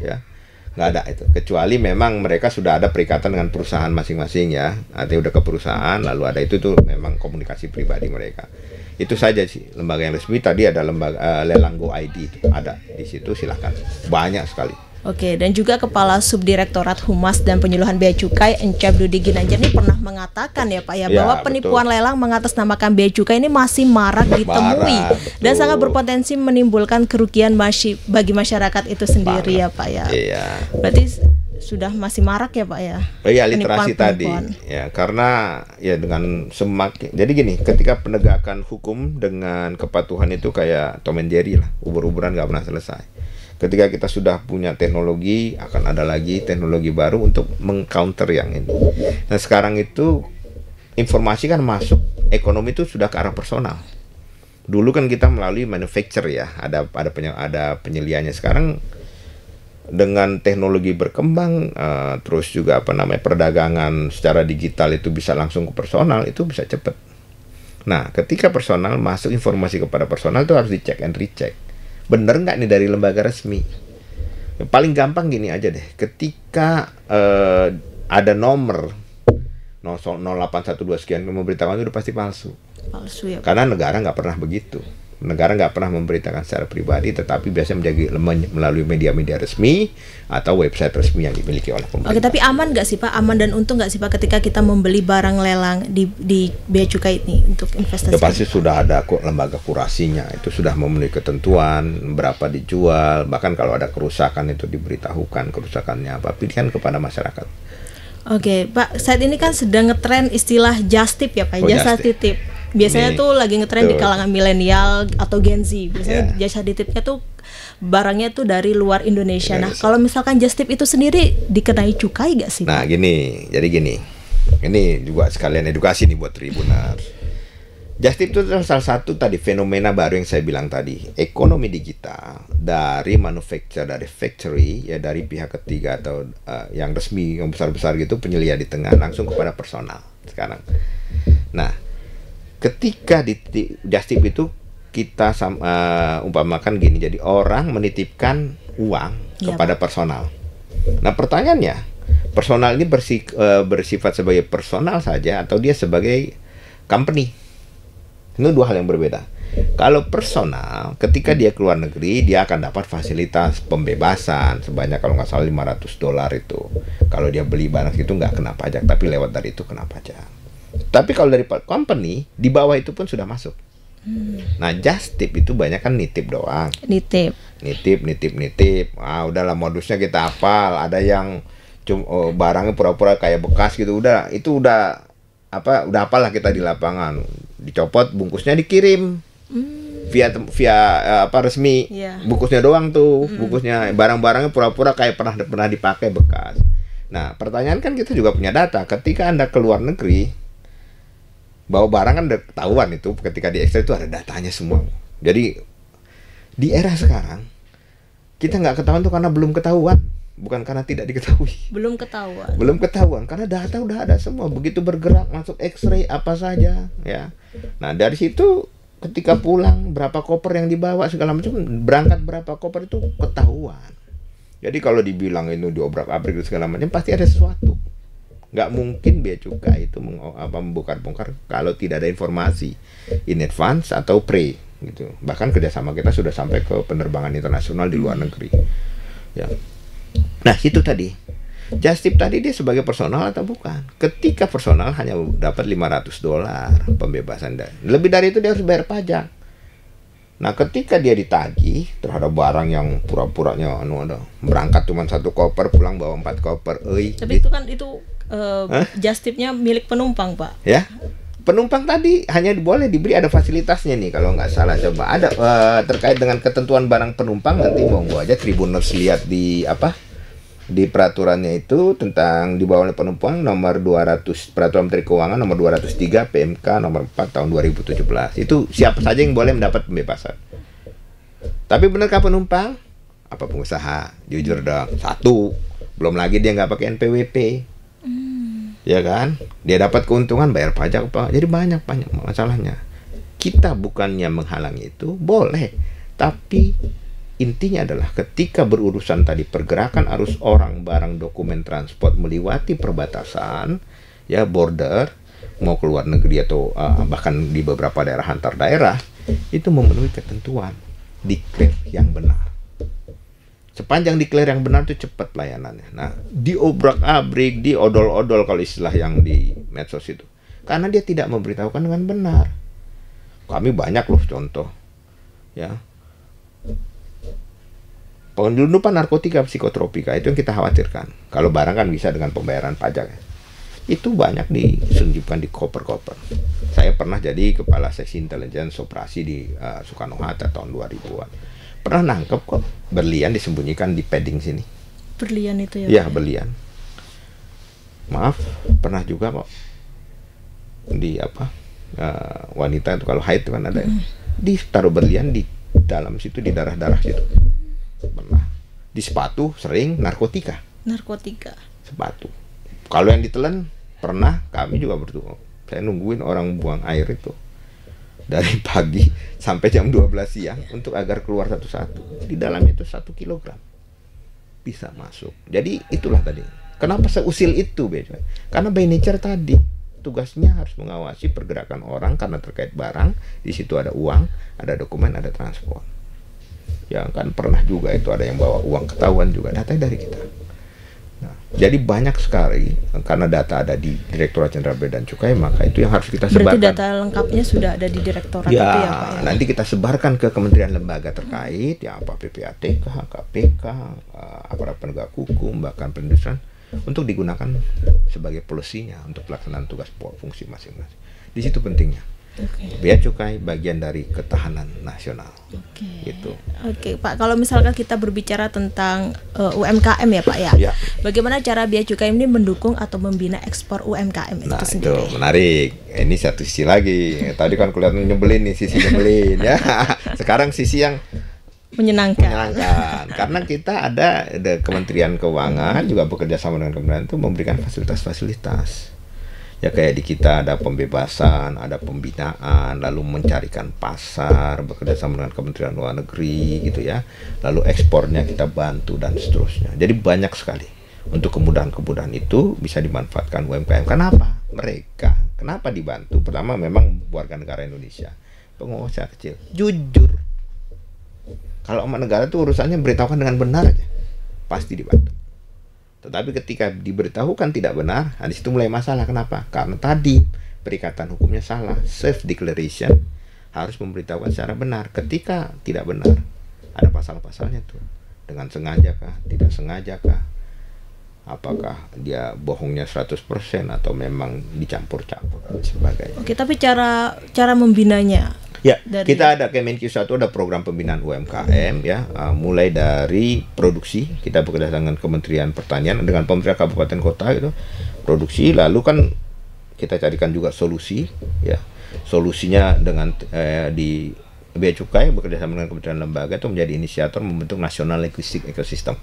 ya. Nggak ada itu, kecuali memang mereka sudah ada perikatan dengan perusahaan masing-masing ya, artinya udah ke perusahaan, lalu ada itu tuh memang komunikasi pribadi mereka. Itu saja sih lembaga yang resmi. Tadi ada lembaga lelang Go ID itu ada di situ, silahkan, banyak sekali.
Oke, dan juga Kepala Subdirektorat Humas dan Penyuluhan Bea Cukai Encep Dudi Ginanjar ini pernah mengatakan ya Pak ya, bahwa penipuan lelang mengatasnamakan bea cukai ini masih marak ditemui dan sangat berpotensi menimbulkan kerugian bagi masyarakat itu sendiri ya Pak ya.
Iya.
Berarti sudah masih marak ya Pak ya.
Iya, literasi tadi ya, karena ya dengan semakin, jadi gini, ketika penegakan hukum dengan kepatuhan itu kayak Tom and Jerry lah, ubur-uburan nggak pernah selesai. Ketika kita sudah punya teknologi, akan ada lagi teknologi baru untuk mengcounter yang ini. Nah sekarang itu informasi kan masuk, ekonomi itu sudah ke arah personal. Dulu kan kita melalui manufacture ya, ada penyeliannya. Sekarang dengan teknologi berkembang, terus juga perdagangan secara digital itu bisa langsung ke personal, itu bisa cepat. Nah ketika personal masuk informasi kepada personal itu harus dicek and recheck. Bener nggak nih dari lembaga resmi? Paling gampang gini aja deh. Ketika ada nomor 0812 sekian memberitakan itu udah pasti palsu.
Palsu ya.
Karena negara nggak pernah begitu. Negara nggak pernah memberitakan secara pribadi, tetapi biasanya melalui media-media resmi atau website resmi yang dimiliki oleh pemerintah.
Oke, tapi aman nggak sih Pak? Aman dan untung nggak sih Pak ketika kita membeli barang lelang di Bea Cukai ini untuk investasi?
Ya pasti sudah ada lembaga kurasinya, itu sudah memenuhi ketentuan berapa dijual, bahkan kalau ada kerusakan itu diberitahukan kerusakannya apa, pilihan kepada masyarakat.
Oke, Pak, saat ini kan sedang ngetren istilah just tip ya Pak, jasa titip. Biasanya tuh lagi ngetren di kalangan milenial atau Gen Z. Biasanya jasa titipnya tuh barangnya tuh dari luar Indonesia. Nah, kalau misalkan just tip itu sendiri dikenai cukai gak sih?
Nah, jadi gini. Ini juga sekalian edukasi nih buat Tribuners. Just tip itu salah satu tadi fenomena baru yang saya bilang tadi. Ekonomi digital dari manufacture, dari factory, ya dari pihak ketiga atau yang resmi, yang besar-besar gitu, penyelia di tengah langsung kepada personal sekarang. Nah, ketika di just tip itu kita umpamakan gini, jadi orang menitipkan uang kepada personal. Nah pertanyaannya, personal ini bersifat sebagai personal saja atau dia sebagai company? Itu dua hal yang berbeda. Kalau personal, ketika dia keluar negeri, dia akan dapat fasilitas pembebasan sebanyak kalau nggak salah $500 itu. Kalau dia beli barang itu nggak kena pajak, tapi lewat dari itu kena pajak. Tapi kalau dari company, di bawah itu pun sudah masuk. Nah, just tip itu banyak kan nitip doang. Nitip. Udahlah modusnya kita hafal. Ada yang barangnya pura-pura kayak bekas gitu. Udah hafal lah kita di lapangan. Dicopot, bungkusnya dikirim. Via resmi. Bungkusnya doang tuh. Bungkusnya barang-barangnya pura-pura kayak pernah dipakai bekas. Nah, pertanyaan kan kita juga punya data. Ketika Anda keluar negeri, bawa barang kan udah ketahuan itu, ketika di Excel itu ada datanya semua. Jadi di era sekarang kita nggak ketahuan tuh karena belum ketahuan, bukan karena tidak diketahui. Belum ketahuan karena data udah ada semua. Begitu bergerak masuk X-ray apa saja ya. Nah dari situ ketika pulang berapa koper yang dibawa segala macam, berangkat berapa koper itu ketahuan. Jadi kalau dibilang itu diobrak-abrik segala macam pasti ada sesuatu. Nggak mungkin Bea Cukai itu membongkar-bongkar kalau tidak ada informasi in advance atau pre gitu. Bahkan kerjasama kita sudah sampai ke penerbangan internasional di luar negeri ya. Nah itu tadi just tip tadi, dia sebagai personal atau bukan? Ketika personal hanya dapat $500 pembebasan, lebih dari itu dia harus bayar pajak. Nah ketika dia ditagih terhadap barang yang pura-puranya berangkat cuma 1 koper, pulang bawa 4 koper.
Tapi itu kan just tipnya milik penumpang Pak.
Ya, penumpang tadi hanya boleh diberi, ada fasilitasnya nih kalau nggak salah. Coba ada terkait dengan ketentuan barang penumpang, nanti monggo aja Tribuners lihat di peraturannya itu tentang dibawa oleh penumpang nomor 200, Peraturan Menteri Keuangan nomor 203 PMK nomor 4 tahun 2017. Itu siapa saja yang boleh mendapat pembebasan. Tapi benarkah penumpang? Apa pengusaha? Jujur dong. 1, belum lagi dia nggak pakai NPWP. Ya kan? Dia dapat keuntungan bayar pajak apa? Jadi banyak masalahnya. Kita bukannya menghalangi itu, boleh. Tapi intinya adalah ketika berurusan tadi pergerakan arus orang, barang, dokumen, transport melewati perbatasan, ya border, mau keluar negeri atau bahkan di beberapa daerah antar daerah, itu memenuhi ketentuan declare yang benar. Sepanjang declare yang benar itu cepat pelayanannya. Nah, diobrak-abrik, diodol-odol kalau istilah yang di medsos itu, karena dia tidak memberitahukan dengan benar. Kami banyak loh contoh, ya. Penyelundupan narkotika psikotropika itu yang kita khawatirkan. Kalau barang kan bisa dengan pembayaran pajak ya. Itu banyak diselundupkan di koper-koper. Saya pernah jadi kepala seksi intelligence operasi di Soekarno-Hatta tahun 2000-an. pernah nangkep kok berlian disembunyikan di padding sini.
Berlian itu ya?
Iya, berlian. Maaf, pernah juga kok di wanita itu kalau haid itu kan ada ditaruh berlian di dalam situ, di darah-darah situ. Pernah. Di sepatu sering narkotika. Sepatu. Kalau yang ditelan pernah, kami juga berdua. Saya nungguin orang buang air itu dari pagi sampai jam 12 siang untuk agar keluar satu-satu. Di dalamnya itu 1 kilogram bisa masuk. Jadi itulah tadi. Kenapa seusil itu, Bea? Karena by nature tadi tugasnya harus mengawasi pergerakan orang karena terkait barang. Di situ ada uang, ada dokumen, ada transport. Ya kan pernah juga itu ada yang bawa uang ketahuan juga, datanya dari kita. Nah, jadi banyak sekali karena data ada di Direktorat Jenderal Bea dan Cukai, maka itu yang harus kita sebarkan.
Berarti data lengkapnya sudah ada di direktorat
ya,
itu ya Pak ya?
Nanti kita sebarkan ke kementerian lembaga terkait, ya apa PPATK, KPK, aparat penegak hukum, bahkan perindustrian, untuk digunakan sebagai polisinya untuk pelaksanaan tugas fungsi masing-masing. Di situ pentingnya. Bea Cukai bagian dari ketahanan nasional. Gitu.
Oke, Pak. Kalau misalkan kita berbicara tentang UMKM ya Pak ya, bagaimana cara Bea Cukai ini mendukung atau membina ekspor UMKM itu sendiri?
Itu menarik. Ini satu sisi lagi. Tadi kan kelihatan nyebelin nih, sisi nyebelin ya. Sekarang sisi yang menyenangkan. Karena kita ada Kementerian Keuangan juga bekerja sama dengan kementerian itu memberikan fasilitas-fasilitas. Ya kayak di kita ada pembebasan, ada pembinaan, lalu mencarikan pasar, bekerja sama dengan Kementerian Luar Negeri gitu ya. Lalu ekspornya kita bantu dan seterusnya. Jadi banyak sekali. Untuk kemudahan-kemudahan itu bisa dimanfaatkan UMKM. Kenapa? Kenapa dibantu? Pertama memang warga negara Indonesia, pengusaha kecil, jujur. Kalau sama negara itu urusannya beritahukan dengan benar aja, pasti dibantu. Tetapi ketika diberitahukan tidak benar, di situ mulai masalah. Kenapa? Karena tadi perikatan hukumnya salah. Self declaration harus memberitahukan secara benar. Ketika tidak benar, ada pasal-pasalnya tuh. Dengan sengaja kah? Tidak sengaja kah? Apakah dia bohongnya 100% atau memang dicampur-campur dan sebagainya.
Oke, tapi cara membinanya.
Ya, kita ada Kemenkyu 1, ada program pembinaan UMKM ya, mulai dari produksi, kita bekerja dengan Kementerian Pertanian dengan pemerintah kabupaten kota itu produksi, lalu kan kita carikan juga solusi ya. Solusinya dengan di Bea Cukai bekerja sama dengan kementerian lembaga itu menjadi inisiator membentuk National Linguistic Ecosystem,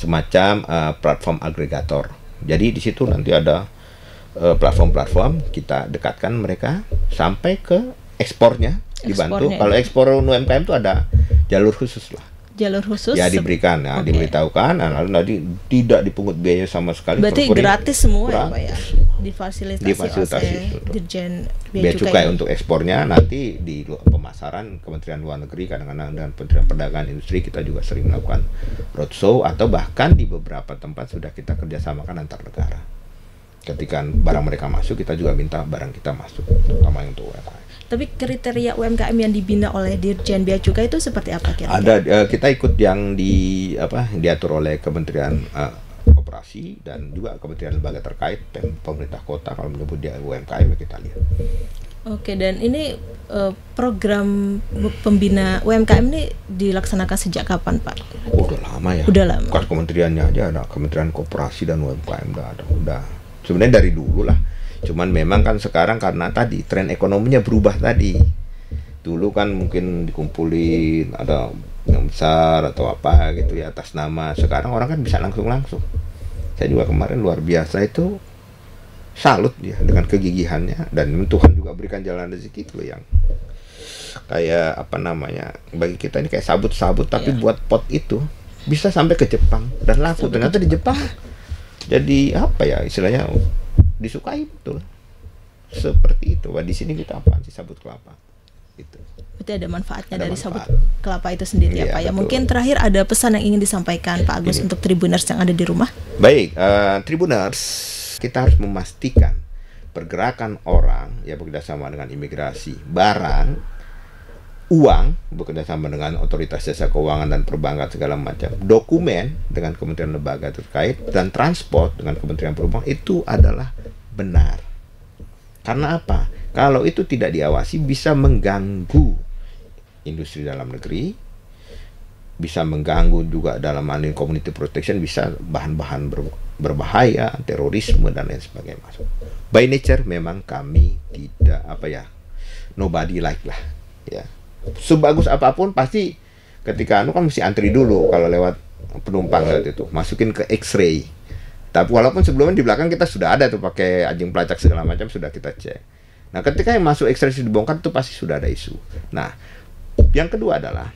semacam platform agregator. Jadi di situ nanti ada platform-platform, kita dekatkan mereka sampai ke ekspornya dibantu. Kalau ekspor UMKM itu ada jalur khusus lah.
Jalur khusus?
Ya diberikan, diberitahukan, lalu nanti tidak dipungut biaya sama sekali.
Berarti gratis semua ya Pak ya? Difasilitasi oleh Dirjen
Bea Cukai untuk ekspornya. Nanti di pemasaran Kementerian Luar Negeri kadang-kadang dengan Kementerian Perdagangan Industri kita juga sering melakukan roadshow, atau bahkan di beberapa tempat sudah kita kerjasamakan antar negara. Ketika barang mereka masuk, kita juga minta barang kita masuk, terutama untuk UMKM.
Tapi kriteria UMKM yang dibina oleh Dirjen Bea Cukai itu seperti apa kira-kira?
Ada kita ikut yang diatur oleh Kementerian Koperasi dan juga Kementerian Lembaga terkait dan pemerintah kota. Kalau menyebut dia UMKM kita lihat.
Oke, dan ini program pembina UMKM ini dilaksanakan sejak kapan Pak?
Udah lama ya.
Udah lama.
Bukan kementeriannya aja, ada Kementerian Koperasi dan UMKM udah. Sebenarnya dari dulu lah. Cuman memang kan sekarang karena tadi tren ekonominya berubah tadi. Dulu kan mungkin dikumpulin ada yang besar atau apa gitu ya atas nama. Sekarang orang kan bisa langsung. Saya juga kemarin luar biasa itu salut dia dengan kegigihannya, dan Tuhan juga berikan jalan rezeki itu yang kayak bagi kita ini kayak sabut-sabut tapi buat pot itu bisa sampai ke Jepang dan laku. Ternyata di Jepang jadi istilahnya disukai betul. Seperti itu. Di sini kita apaan sih sabut kelapa? Gitu.
Berarti ada manfaatnya dari sabut kelapa itu sendiri ya Pak ya. Mungkin terakhir ada pesan yang ingin disampaikan Pak Agus untuk Tribuners yang ada di rumah.
Baik, Tribuners, kita harus memastikan pergerakan orang ya bekerjasama dengan imigrasi, barang, uang bekerjasama dengan otoritas jasa keuangan dan perbankan segala macam, dokumen dengan kementerian lembaga terkait, dan transport dengan Kementerian Perhubungan itu adalah benar. Karena apa? Kalau itu tidak diawasi bisa mengganggu industri dalam negeri, bisa mengganggu juga dalam hal community protection, bisa bahan-bahan berbahaya, terorisme dan lain sebagainya masuk. By nature memang kami tidak nobody like lah ya. Sebagus apapun pasti ketika kan mesti antri dulu kalau lewat penumpang lewat itu, masukin ke X-ray. Tapi walaupun sebelumnya di belakang kita sudah ada tuh pakai anjing pelacak segala macam sudah kita cek. Nah, ketika yang masuk X-ray dibongkar itu pasti sudah ada isu. Nah, yang kedua adalah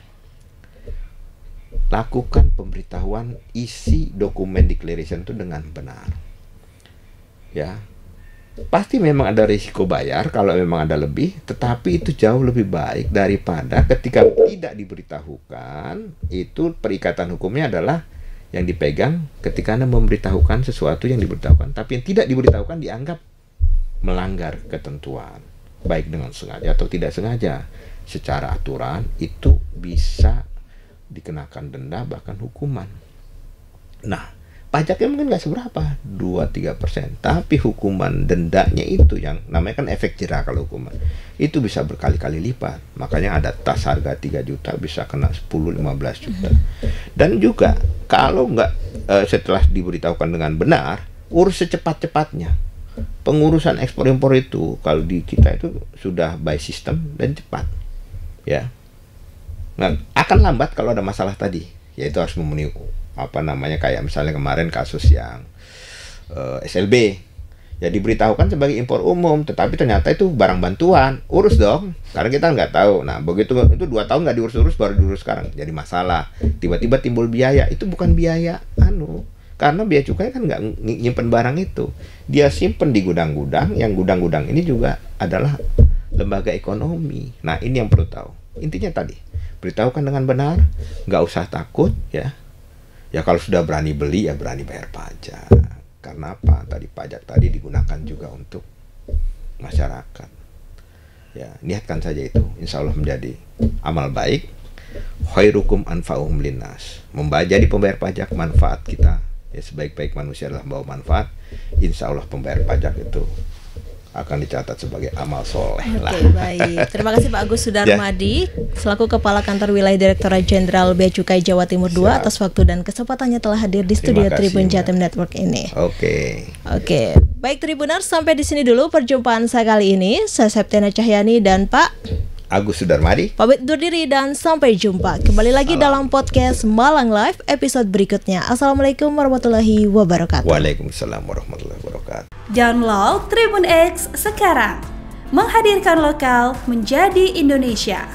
lakukan pemberitahuan isi dokumen declaration itu dengan benar. Ya. Pasti memang ada risiko bayar kalau memang ada lebih, tetapi itu jauh lebih baik daripada ketika tidak diberitahukan. Itu perikatan hukumnya adalah yang dipegang ketika Anda memberitahukan sesuatu yang diberitahukan, tapi yang tidak diberitahukan dianggap melanggar ketentuan, baik dengan sengaja atau tidak sengaja. Secara aturan itu bisa dikenakan denda bahkan hukuman. Nah, pajaknya mungkin nggak seberapa, 2-3%, tapi hukuman dendanya itu yang namanya kan efek jerah. Kalau hukuman itu bisa berkali-kali lipat, makanya ada tas harga 3 juta bisa kena 10-15 juta. Dan juga kalau nggak setelah diberitahukan dengan benar, urus secepat-cepatnya. Pengurusan ekspor impor itu kalau di kita itu sudah by system dan cepat ya. Nah, akan lambat kalau ada masalah tadi, yaitu harus memenuhi kayak misalnya kemarin kasus yang SLB ya, diberitahukan sebagai impor umum, tetapi ternyata itu barang bantuan, urus dong, karena kita nggak tahu. Nah, begitu itu 2 tahun nggak diurus-urus, baru diurus sekarang jadi masalah, tiba-tiba timbul biaya. Itu bukan biaya karena bea cukai kan nggak nyimpen barang itu, dia simpen di gudang-gudang, yang gudang-gudang ini juga adalah lembaga ekonomi. Nah, ini yang perlu tahu. Intinya tadi, beritahukan dengan benar, nggak usah takut ya. Ya kalau sudah berani beli ya berani bayar pajak. Karena apa? Tadi pajak tadi digunakan juga untuk masyarakat. Ya, niatkan saja itu. Insya Allah menjadi amal baik. Khairukum anfa'uhum linnas. Jadi pembayar pajak, manfaat kita. Ya, sebaik-baik manusia adalah membawa manfaat. Insya Allah pembayar pajak itu akan dicatat sebagai amal soleh lah.
Oke, baik. Terima kasih Pak Agus Sudarmadi selaku Kepala Kantor Wilayah Direktorat Jenderal Bea Cukai Jawa Timur 2 atas waktu dan kesempatannya telah hadir di studio Tribun Jatim Network ini.
Oke.
Baik Tribuners, sampai di sini dulu perjumpaan saya kali ini. Saya Septiana Cahyani dan Pak
Agus Sudarmadi
pamit undur diri dan sampai jumpa kembali lagi dalam podcast Malang Live episode berikutnya. Assalamualaikum warahmatullahi wabarakatuh.
Waalaikumsalam warahmatullahi wabarakatuh.
Download Tribun X sekarang, menghadirkan lokal menjadi Indonesia.